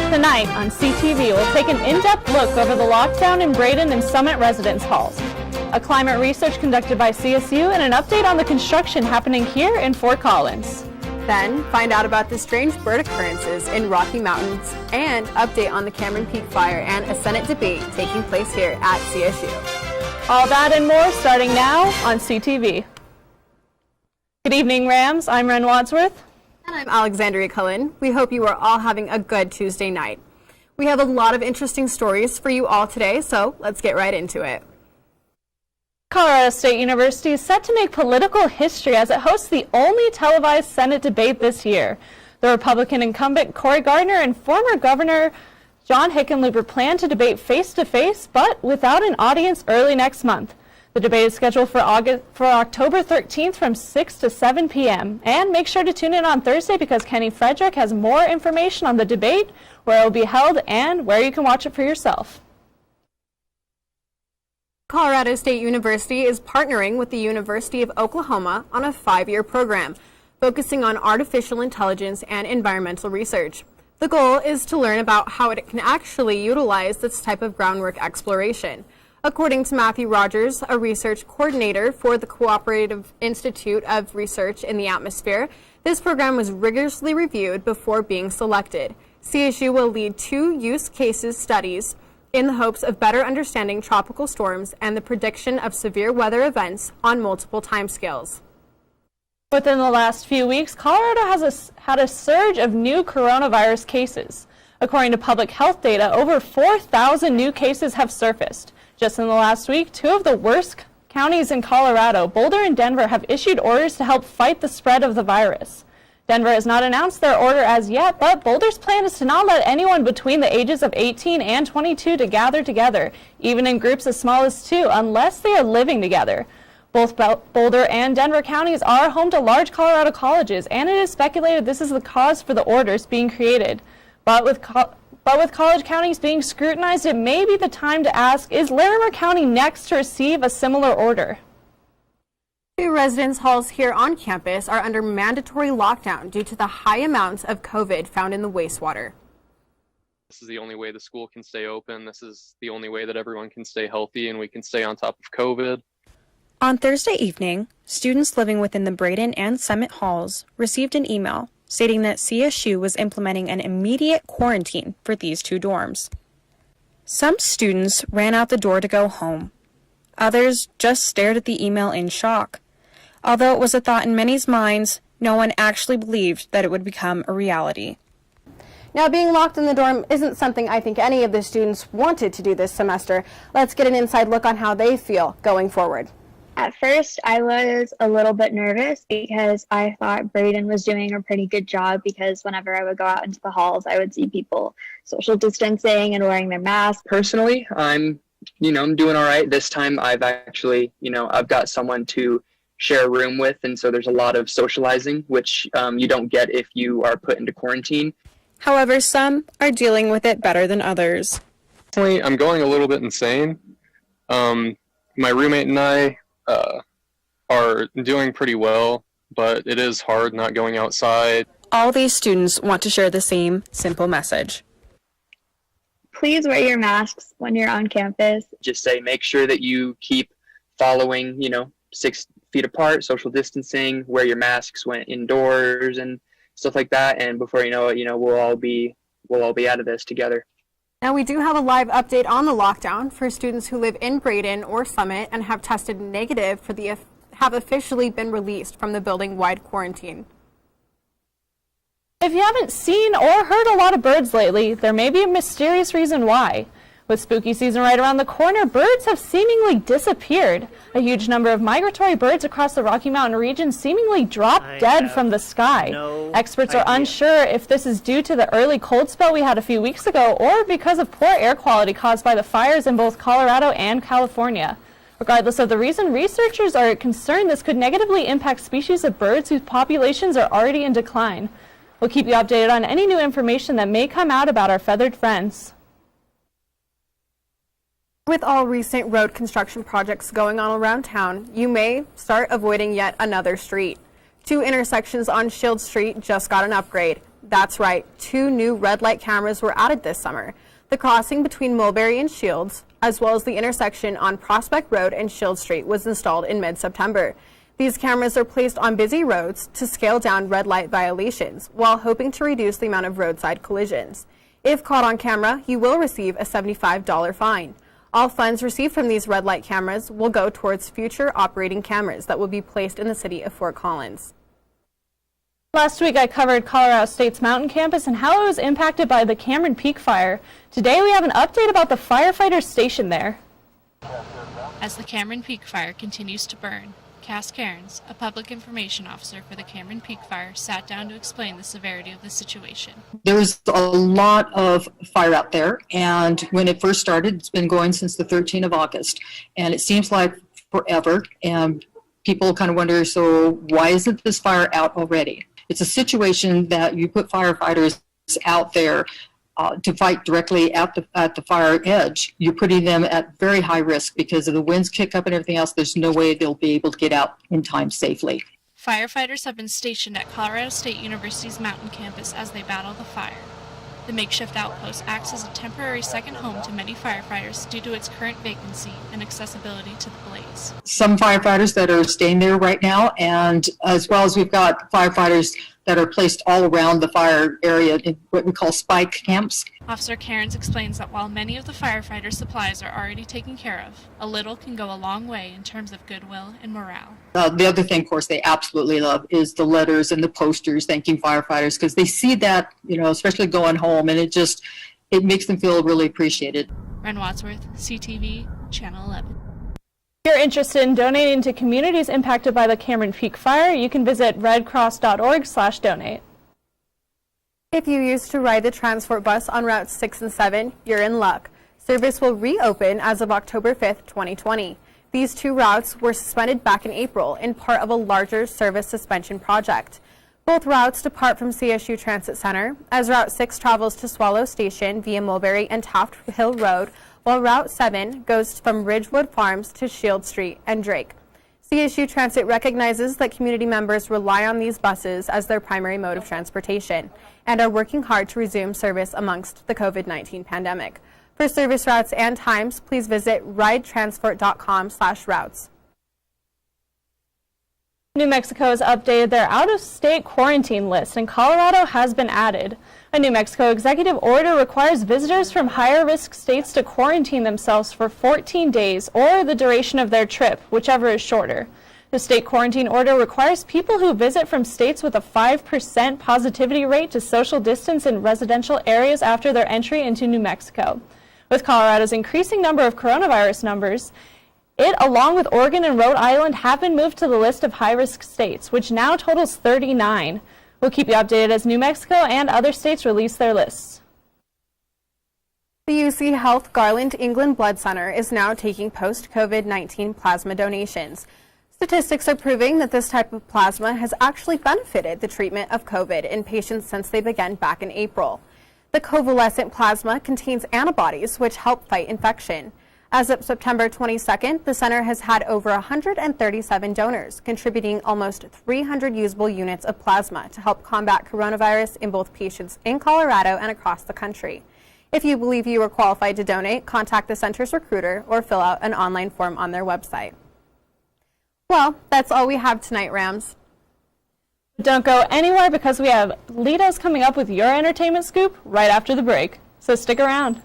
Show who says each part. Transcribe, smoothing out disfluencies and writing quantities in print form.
Speaker 1: Tonight on CTV, we'll take an in-depth look over the lockdown in Braden and Summit residence halls, a climate research conducted by CSU, and an update on the construction happening here in Fort Collins.
Speaker 2: Then, find out about the strange bird occurrences in Rocky Mountains and update on the Cameron Peak fire and a Senate debate taking place here at CSU.
Speaker 1: All that and more starting now on CTV. Good evening, Rams. I'm Ren Wadsworth.
Speaker 2: And I'm Alexandria Cullen. We hope you are all having a good Tuesday night. We have a lot of interesting stories for you all today, so let's get right into it.
Speaker 1: Colorado State University is set to make political history as it hosts the only televised Senate debate this year. The Republican incumbent Cory Gardner and former Governor John Hickenlooper plan to debate face-to-face, but without an audience early next month. The debate is scheduled for October 13th from 6 to 7 p.m. And make sure to tune in on Thursday because Kenny Frederick has more information on the debate, where it will be held, and where you can watch it for yourself.
Speaker 2: Colorado State University is partnering with the University of Oklahoma on a 5-year program focusing on artificial intelligence and environmental research. The goal is to learn about how it can actually utilize this type of groundwork exploration. According to Matthew Rogers, a research coordinator for the Cooperative Institute of Research in the Atmosphere, this program was rigorously reviewed before being selected. CSU will lead 2 use cases studies in the hopes of better understanding tropical storms and the prediction of severe weather events on multiple timescales.
Speaker 1: Within the last few weeks, Colorado has had a surge of new coronavirus cases. According to public health data, over 4,000 new cases have surfaced. Just in the last week, 2 of the worst counties in Colorado, Boulder and Denver, have issued orders to help fight the spread of the virus. Denver has not announced their order as yet, but Boulder's plan is to not let anyone between the ages of 18 and 22 to gather together, even in groups as small as 2, unless they are living together. Both Boulder and Denver counties are home to large Colorado colleges, and it is speculated this is the cause for the orders being created. But with college counties being scrutinized, it may be the time to ask, is Larimer County next to receive a similar order?
Speaker 2: 2 residence halls here on campus are under mandatory lockdown due to the high amounts of COVID found in the wastewater.
Speaker 3: This is the only way the school can stay open. This is the only way that everyone can stay healthy and we can stay on top of COVID.
Speaker 4: On Thursday evening, students living within the Braden and Summit halls received an email stating that CSU was implementing an immediate quarantine for these 2 dorms. Some students ran out the door to go home. Others just stared at the email in shock. Although it was a thought in many's minds, no one actually believed that it would become a reality.
Speaker 2: Now, being locked in the dorm isn't something I think any of the students wanted to do this semester. Let's get an inside look on how they feel going forward.
Speaker 5: At first, I was a little bit nervous because I thought Braden was doing a pretty good job because whenever I would go out into the halls, I would see people social distancing and wearing their masks.
Speaker 6: Personally, I'm doing all right. This time I've actually, I've got someone to share a room with, and so there's a lot of socializing, which you don't get if you are put into quarantine.
Speaker 4: However, some are dealing with it better than others.
Speaker 3: Personally, I'm going a little bit insane. My roommate and I are doing pretty well, but it is hard not going outside.
Speaker 4: All these students want to share the same simple message.
Speaker 5: Please wear your masks when you're on campus.
Speaker 6: Just say, make sure that you keep following, 6 feet apart, social distancing, wear your masks when indoors and stuff like that. And before you know it, we'll all be out of this together.
Speaker 2: Now, we do have a live update on the lockdown for students who live in Braden or Summit and have tested negative have officially been released from the building-wide quarantine.
Speaker 1: If you haven't seen or heard a lot of birds lately, there may be a mysterious reason why. With spooky season right around the corner, birds have seemingly disappeared. A huge number of migratory birds across the Rocky Mountain region seemingly dropped dead from the sky. Experts are unsure if this is due to the early cold spell we had a few weeks ago or because of poor air quality caused by the fires in both Colorado and California. Regardless of the reason, researchers are concerned this could negatively impact species of birds whose populations are already in decline. We'll keep you updated on any new information that may come out about our feathered friends.
Speaker 2: With all recent road construction projects going on around town, you may start avoiding yet another street. 2 intersections on Shield Street just got an upgrade. That's right, 2 new red light cameras were added this summer. The crossing between Mulberry and Shields, as well as the intersection on Prospect Road and Shields Street, was installed in mid-September. These cameras are placed on busy roads to scale down red light violations while hoping to reduce the amount of roadside collisions. If caught on camera, you will receive a $75 fine. All funds received from these red light cameras will go towards future operating cameras that will be placed in the city of Fort Collins.
Speaker 1: Last week I covered Colorado State's mountain campus and how it was impacted by the Cameron Peak fire. Today we have an update about the firefighters stationed there.
Speaker 7: As the Cameron Peak fire continues to burn, Cass Cairns, a public information officer for the Cameron Peak fire, sat down to explain the severity of the situation.
Speaker 8: There's a lot of fire out there, and when it first started, it's been going since the 13th of August, and it seems like forever, and people kind of wonder, so why isn't this fire out already? It's a situation that you put firefighters out there to fight directly at the fire edge. You're putting them at very high risk because of the winds kick up and everything else. There's no way they'll be able to get out in time safely.
Speaker 7: Firefighters have been stationed at Colorado State University's mountain campus as they battle the fire. The makeshift outpost acts as a temporary second home to many firefighters due to its current vacancy and accessibility to the blaze.
Speaker 8: Some firefighters that are staying there right now, and as well as we've got firefighters that are placed all around the fire area in what we call spike camps.
Speaker 7: Officer Cairns explains that while many of the firefighters' supplies are already taken care of, a little can go a long way in terms of goodwill and morale.
Speaker 8: The other thing, of course, they absolutely love is the letters and the posters thanking firefighters, because they see that, especially going home, and it makes them feel really appreciated.
Speaker 7: Ren Wadsworth, CTV, Channel 11.
Speaker 1: If you're interested in donating to communities impacted by the Cameron Peak fire, you can visit redcross.org/donate.
Speaker 2: If you used to ride the transport bus on routes 6 and 7, you're in luck. Service will reopen as of October 5th, 2020. These 2 routes were suspended back in April in part of a larger service suspension project. Both routes depart from CSU Transit Center, as Route 6 travels to Swallow Station via Mulberry and Taft Hill Road, while Route 7 goes from Ridgewood Farms to Shield Street and Drake. CSU Transit recognizes that community members rely on these buses as their primary mode of transportation and are working hard to resume service amongst the COVID-19 pandemic. For service routes and times, please visit ridetransport.com/routes.
Speaker 1: New Mexico has updated their out-of-state quarantine list, and Colorado has been added. A New Mexico executive order requires visitors from higher-risk states to quarantine themselves for 14 days or the duration of their trip, whichever is shorter. The state quarantine order requires people who visit from states with a 5% positivity rate to social distance in residential areas after their entry into New Mexico. With Colorado's increasing number of coronavirus numbers, it, along with Oregon and Rhode Island, have been moved to the list of high-risk states, which now totals 39. We'll keep you updated as New Mexico and other states release their lists.
Speaker 2: The UC Health Garland England Blood Center is now taking post-COVID-19 plasma donations. Statistics are proving that this type of plasma has actually benefited the treatment of COVID in patients since they began back in April. The convalescent plasma contains antibodies which help fight infection. As of September 22nd, the center has had over 137 donors, contributing almost 300 usable units of plasma to help combat coronavirus in both patients in Colorado and across the country. If you believe you are qualified to donate, contact the center's recruiter or fill out an online form on their website. Well, that's all we have tonight, Rams.
Speaker 1: Don't go anywhere because we have Litos coming up with your entertainment scoop right after the break, so stick around.